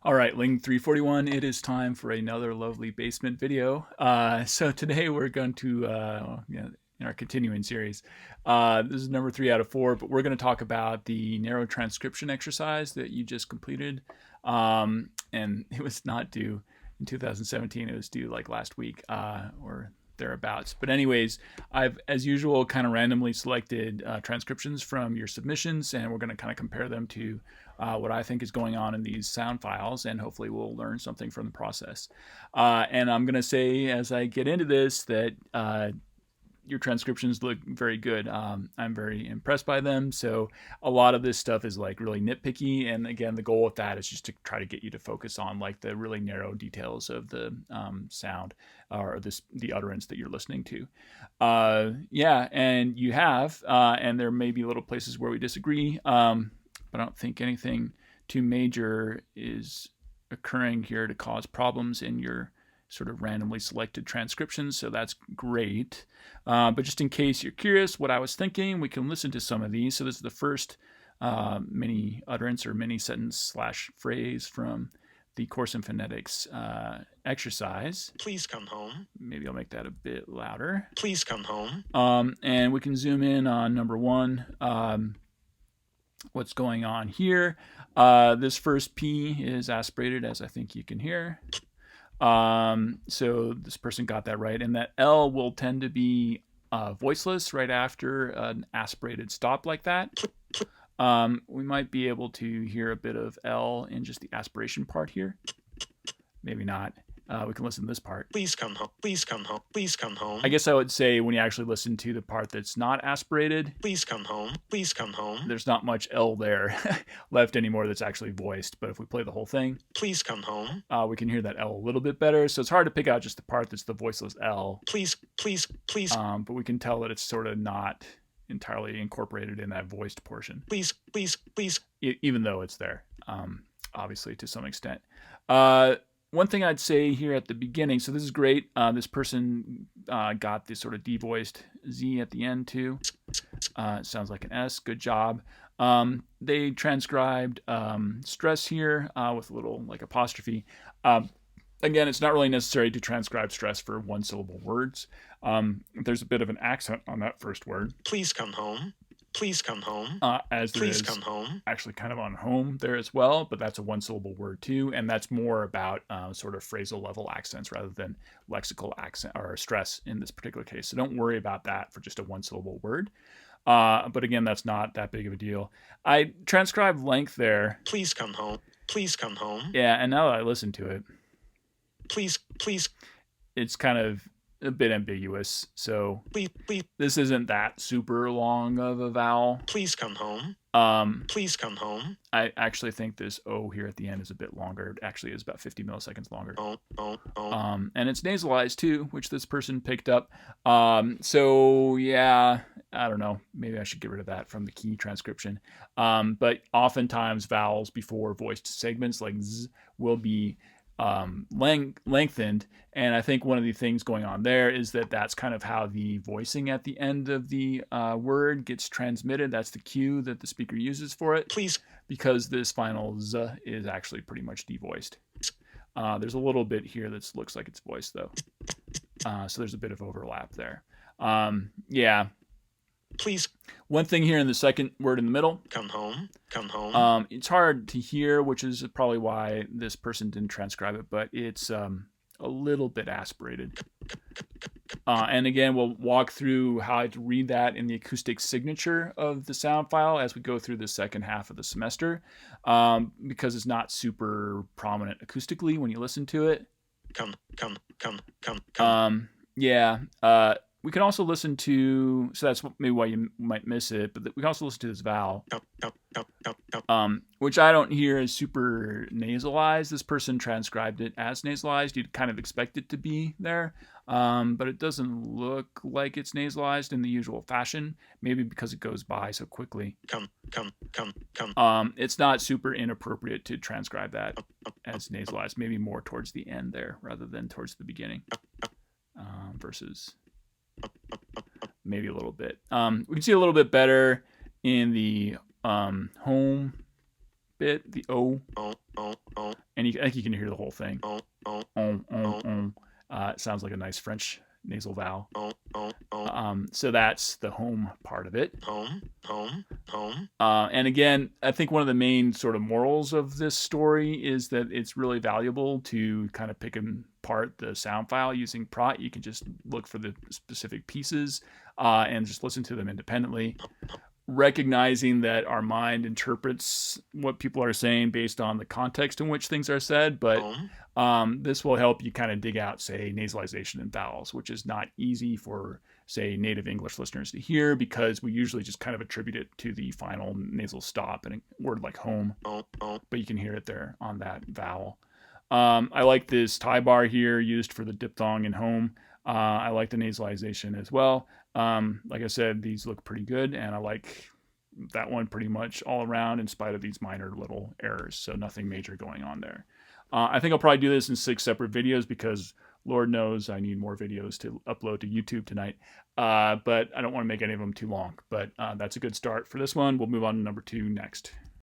All right, Ling 341, it is time for another lovely basement video. So today we're going to, in our continuing series, this is number 3 out of 4, but we're going to talk about the narrow transcription exercise that you just completed. And it was not due in 2017, it was due like last week or thereabouts. But anyways, I've, as usual, kind of randomly selected transcriptions from your submissions, and we're going to kind of compare them to what I think is going on in these sound files, and hopefully we'll learn something from the process. And I'm going to say as I get into this that your transcriptions look very good. I'm very impressed by them. So a lot of this stuff is like really nitpicky. And again, the goal with that is just to try to get you to focus on like the really narrow details of the sound or the utterance that you're listening to. Yeah, and you have, and there may be little places where we disagree, but I don't think anything too major is occurring here to cause problems in your sort of randomly selected transcriptions, so that's great. But just in case you're curious what I was thinking, we can listen to some of these. So this is the first mini utterance or mini sentence slash phrase from the Course in Phonetics exercise. Please come home. Maybe I'll make that a bit louder. Please come home. And we can zoom in on number one. What's going on here? This first P is aspirated, as I think you can hear. So this person got that right, and that L will tend to be voiceless right after an aspirated stop like that. We might be able to hear a bit of L in just the aspiration part here. Maybe not. We can listen to this part. Please come home. Please come home. Please come home. I guess I would say when you actually listen to the part that's not aspirated, please come home. Please come home. There's not much L there left anymore that's actually voiced. But if we play the whole thing, please come home, we can hear that L a little bit better. So it's hard to pick out just the part that's the voiceless L. Please. But we can tell that it's sort of not entirely incorporated in that voiced portion. Please. Even though it's there, obviously to some extent. One thing I'd say here at the beginning, so this is great. This person got this sort of devoiced Z at the end too. It sounds like an S. Good job. They transcribed stress here with a little like apostrophe. Again, it's not really necessary to transcribe stress for one syllable words. There's a bit of an accent on that first word. Please come home. Please come home. As there please is come home. Actually kind of on home there as well, but that's a one syllable word too, and that's more about sort of phrasal level accents rather than lexical accent or stress in this particular case. So don't worry about that for just a one syllable word. But again, that's not that big of a deal. I transcribed length there. Please come home. Please come home. Yeah, and now that I listen to it, please. It's kind of a bit ambiguous. So please. This isn't that super long of a vowel. Please come home. Please come home. I actually think this O here at the end is a bit longer. It actually is about 50 milliseconds longer. And it's nasalized too, which this person picked up. So yeah, I don't know. Maybe I should get rid of that from the key transcription. But oftentimes vowels before voiced segments like Z will be lengthened, and I think one of the things going on there is that that's kind of how the voicing at the end of the word gets transmitted. That's the cue that the speaker uses for it. Please. Because this final Z is actually pretty much devoiced. There's a little bit here that looks like it's voiced though. So there's a bit of overlap there. Yeah. Please. One thing here in the second word in the middle. Come home. Come home. It's hard to hear, which is probably why this person didn't transcribe it, but it's a little bit aspirated. And again, we'll walk through how to read that in the acoustic signature of the sound file as we go through the second half of the semester, because it's not super prominent acoustically when you listen to it. Come. Yeah. We can also listen to, so that's maybe why you might miss it, but we can also listen to this vowel, which I don't hear as super nasalized. This person transcribed it as nasalized. You'd kind of expect it to be there, but it doesn't look like it's nasalized in the usual fashion, maybe because it goes by so quickly. Come. It's not super inappropriate to transcribe that as nasalized, maybe more towards the end there rather than towards the beginning, versus maybe a little bit. We can see a little bit better in the home bit, the O, oh, oh, oh, and I think you can hear the whole thing. oh, oh, It sounds like a nice French nasal vowel. oh, oh, oh. So that's the home part of it. Home, home, home. And again, I think one of the main sort of morals of this story is that it's really valuable to kind of pick apart the sound file using Prot. You can just look for the specific pieces and just listen to them independently. Recognizing that our mind interprets what people are saying based on the context in which things are said, but this will help you kind of dig out, say, nasalization and vowels, which is not easy for, say, native English listeners to hear because we usually just kind of attribute it to the final nasal stop in a word like home, but you can hear it there on that vowel. I like this tie bar here used for the diphthong in home. I like the nasalization as well. Like I said, these look pretty good, and I like that one pretty much all around in spite of these minor little errors, so nothing major going on there. I think I'll probably do this in 6 separate videos because Lord knows I need more videos to upload to YouTube tonight, but I don't want to make any of them too long, but that's a good start for this one. We'll move on to number 2 next.